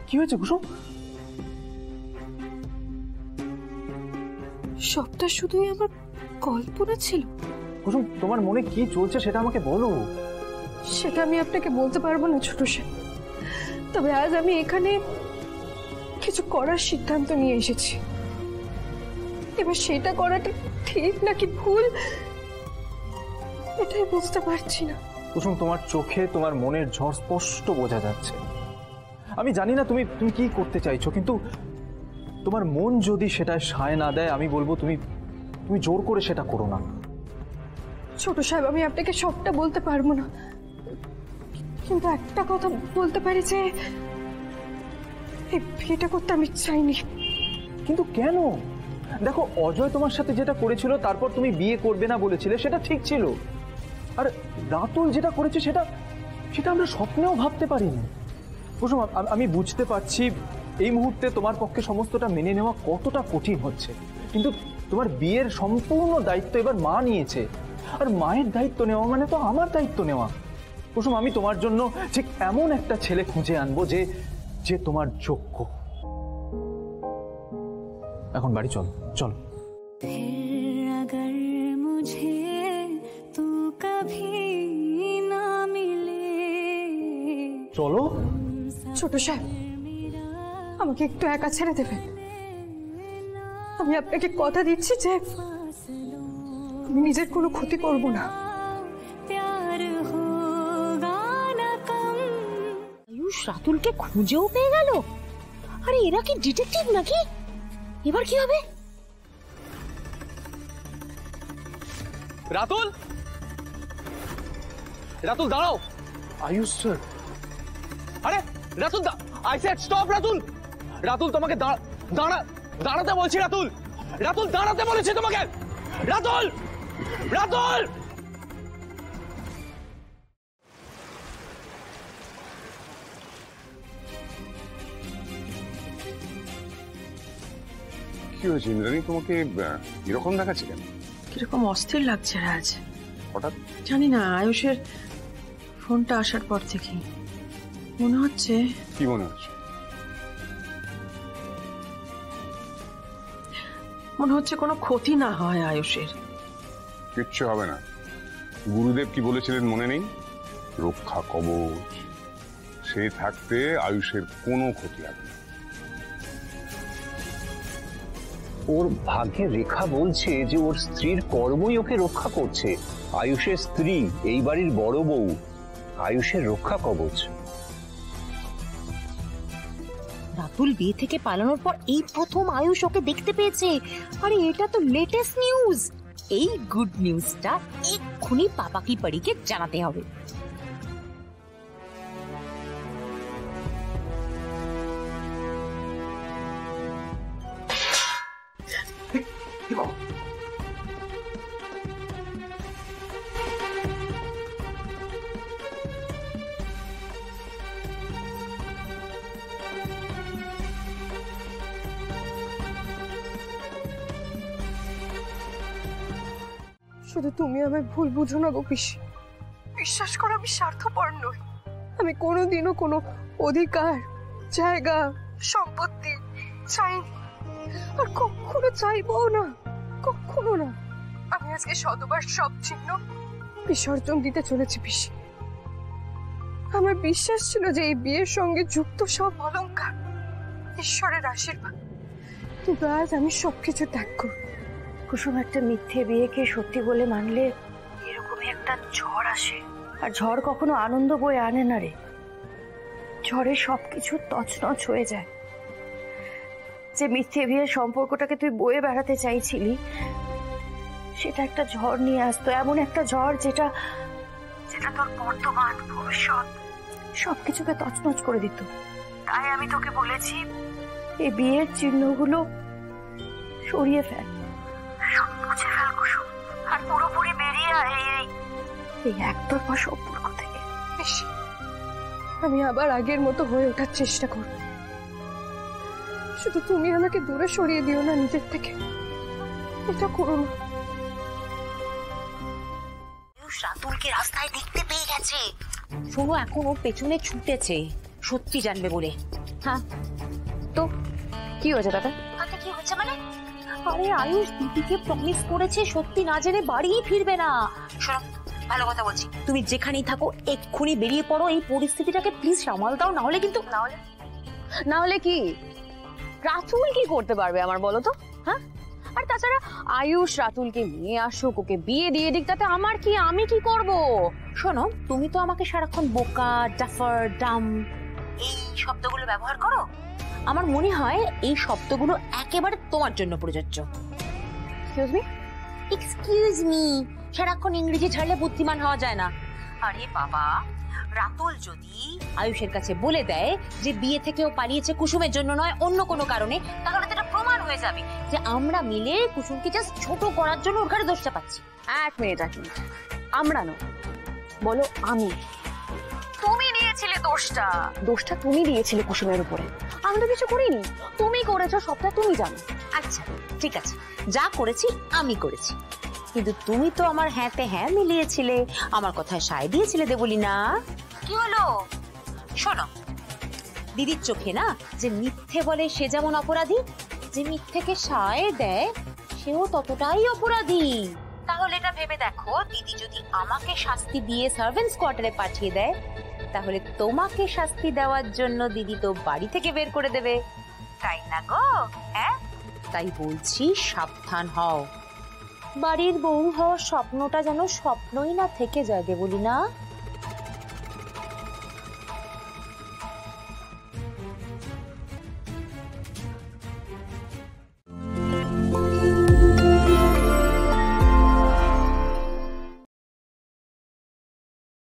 কি হয়েছে কুসুম? সবটা শুধুই আমার কল্পনা ছিল। কুসুম, তোমার মনে কি চলছে সেটা আমাকে বলো। সেটা আমি আপনাকে বলতে পারবো না ছোট সাহেব, তবে আজ আমি এখানে কিছু করার সিদ্ধান্ত নিয়ে এসেছি। এবার সেটা করাটা ঠিক নাকি ভুল এটাই বুঝতে পারছি না। কুসুম, তোমার চোখে তোমার মনের ঝড় স্পষ্ট বোঝা যাচ্ছে। আমি জানি না তুমি তুমি কি করতে চাইছো, কিন্তু তোমার মন যদি সেটা সায় না দেয় আমি বলবো তুমি তুমি জোর করে সেটা করো না। ছোট সাহেব, আমি আপনাকে সবটা বলতে পারবো না, কিন্তু একটা কথা বলতে পারি যে এই বিয়েটা করতে আমি চাইনি। কিন্তু কেন? দেখো, অজয় তোমার সাথে যেটা করেছিল তারপর তুমি বিয়ে করবে না বলেছিলে, সেটা ঠিক ছিল। আর রাতুল যেটা করেছে সেটা সেটা আমরা স্বপ্নেও ভাবতে পারিনি। কুসুম, আমি বুঝতে পারছি এই মুহূর্তে তোমার পক্ষে সমস্তটা মেনে নেওয়া কতটা কঠিন হচ্ছে, কিন্তু তোমার বিয়ের সম্পূর্ণ দায়িত্ব এবার মা নিয়েছে, আর মায়ের দায়িত্ব নেওয়া মানে তো আমার দায়িত্ব নেওয়া। কুসুম, আমি তোমার জন্য ঠিক এমন একটা ছেলে খুঁজে আনবো যে যে তোমার যোগ্য। এখন বাড়ি চল চল। চলো। ছোট সাহেব, আমাকে একটু একা ছেড়ে দেবেন। আমি আপনাকে কথা দিচ্ছি যে আমি নিজের কোনো ক্ষতি করব না। আয়ুষ রাতুলকে খুঁজেও পেয়ে গেল। আরে এরা কি ডিটেকটিভ নাকি? এবার কি হবে? রাতুল, রাতুল দাঁড়াও। আয়ুষ স্যার। আরে Ratul, I said stop. Ratul, Ratul তোমাকে দাঁড়াতে বলছি। রাতুল, রাতুল দাঁড়াতে বলেছি তোমাকে। রাতুল, রাতুল। কি হয়েছে ইন্দ্রাণী, তোমাকে এরকম দেখাচ্ছে কেন? কিরকম অস্থির লাগছে রাজ। হঠাৎ? জানি না, আয়ুষের ফোনটা আসার পর থেকে মনে হচ্ছে। কি মনে হচ্ছে? মনে হচ্ছে কোনো ক্ষতি না হয় আয়ুষের। কিচ্ছু হবে না। গুরুদেব কি বলেছিলেন মনে নেই? রক্ষা কবচ। সে থাকতে আয়ুষের কোনো ক্ষতি হবে না। ওর ভাগ্যে রেখা বলছে যে ওর স্ত্রীর কর্মই ওকে রক্ষা করছে। আয়ুষের স্ত্রী, এই বাড়ির বড় বউ, আয়ুষের রক্ষা কবচ। রাতুল বিয়ে থেকে পালানোর পর এই প্রথম আয়ুষ ওকে দেখতে পেয়েছে। আরে এটা তো লেটেস্ট নিউজ। এই গুড নিউজটা এক্ষুনি পাপা কি পড়িকে জানাতে হবে। শুধু তুমি আমায় ভুল বুঝো না গো পিসি। বিশ্বাস করো, আমি স্বার্থপর নই। আমি কোনোদিনও কোনো অধিকার, জায়গা, সম্পত্তি চাইনি, আর কখনো চাইবো না, কখনো না। আমি আজকে শতবার সব চিহ্ন বিসর্জন দিতে চলেছি পিসি। আমার বিশ্বাস ছিল যে এই বিয়ের সঙ্গে যুক্ত সব অলংকার ঈশ্বরের আশীর্বাদ, কিন্তু আজ আমি সবকিছু ত্যাগ করব। কুসুম, একটা মিথ্যে বিয়েকে সত্যি বলে মানলে এরকমই একটা ঝড় আসে, আর ঝড় কখনো আনন্দ বয়ে আনে না রে। ঝড়ে সবকিছু তছনছ হয়ে যায়। যে মিথ্যে বিয়ের সম্পর্কটাকে তুই বয়ে বেড়াতে চাইছিলি, সেটা একটা ঝড় নিয়ে আসতো, এমন একটা ঝড় যেটা যেটা তোর বর্তমান, ভবিষ্যৎ সবকিছুকে তছনছ করে দিত। তাই আমি তোকে বলেছি, এই বিয়ের চিহ্নগুলো সরিয়ে ফেল, সব মুছে ফেল কুসুম, আর পুরোপুরি বেরিয়ে আয় এই একতরফা সম্পর্ক থেকে। আমি আবার আগের মতো হয়ে ওঠার চেষ্টা করব, শুধু তুমি আমাকে দূরে সরিয়ে দিও না নিজের থেকে। এটা করো না। রাতুলকে রাস্তায় দেখতে পেয়ে গেছে। শোনো, এখন ওর পেছনে ছুটেছে সত্যি জানবে বলে। হ্যাঁ, তো কি হয়েছে তাতে? তাতে কি হচ্ছে মানে? আরে আয়ুষ দিদিকে প্রমিস করেছে সত্যি না জেনে বাড়ি ফিরবে না। শোনো, ভালো কথা বলছি, তুমি যেখানেই থাকো এক্ষুনি বেরিয়ে পড়ো, এই পরিস্থিতিটাকে প্লিজ সামাল দাও, না হলে কিন্তু না হলে কি রাতুল কি করতে পারবে আমার বলো তো? হ্যাঁ, আর তাছাড়া আয়ুষ রাতুলকে নিয়ে আসুক, ওকে বিয়ে দিয়ে দিক, তাতে আমার কি, আমি কি করব? শোনো, তুমি তো আমাকে সারাক্ষণ বোকা, ডাফার, ডাম এই শব্দগুলো ব্যবহার করো। আমার মনে হয় এই শব্দগুলো একেবারে তোমার জন্য প্রযোজ্য। Excuse me? Excuse me? সারাক্ষণ ইংরেজি ছাড়লে বুদ্ধিমান হওয়া যায় না। আরে বাবা, রাতুল যদি আয়ুষের কাছে বলে দেয় যে বিয়ে থেকেও পালিয়েছে কুসুমের জন্য নয় অন্য কোনো কারণে, তাহলে তো এটা প্রমাণ হয়ে যাবে যে আমরা মিলে কুসুমকে জাস্ট ছোট করার জন্য ওর ঘরে দোষটা পাচ্ছি। এক মিনিট, আমরা নয়, বলো আমি। তুমি নিয়েছিলে দোষটা। দোষটা তুমি দিয়েছিলে কুসুমের উপরে, আমি তো কিছু করিনি, তুমি করেছো, সবটা তুমি জানো। আচ্ছা ঠিক আছে, যা করেছি আমি করেছি, কিন্তু তুমি তো আমার হ্যাঁতে হ্যাঁ মিলিয়েছিলে, আমার কথায় সায় দিয়েছিলে দেবলি না। কি হলো? শোনো, দিদির চোখে না যে মিথ্যে বলে সে যেমন অপরাধী, যে মিথ্যেকে সায় দেয় সেও ততটাই অপরাধী। তাহলে এটা ভেবে দেখো, দিদি যদি আমাকে শাস্তি দিয়ে সার্ভেন্টস কোয়ার্টারে পাঠিয়ে দেয়, তাহলে তোমাকে শাস্তি দেওয়ার জন্য দিদি তো বাড়ি থেকে বের করে দেবে, তাই না গো? হ্যাঁ, তাই বলছি সাবধান হও, বাড়ির বউ হওয়ার স্বপ্নটা যেন স্বপ্নই না থেকে যায় দেবলি না।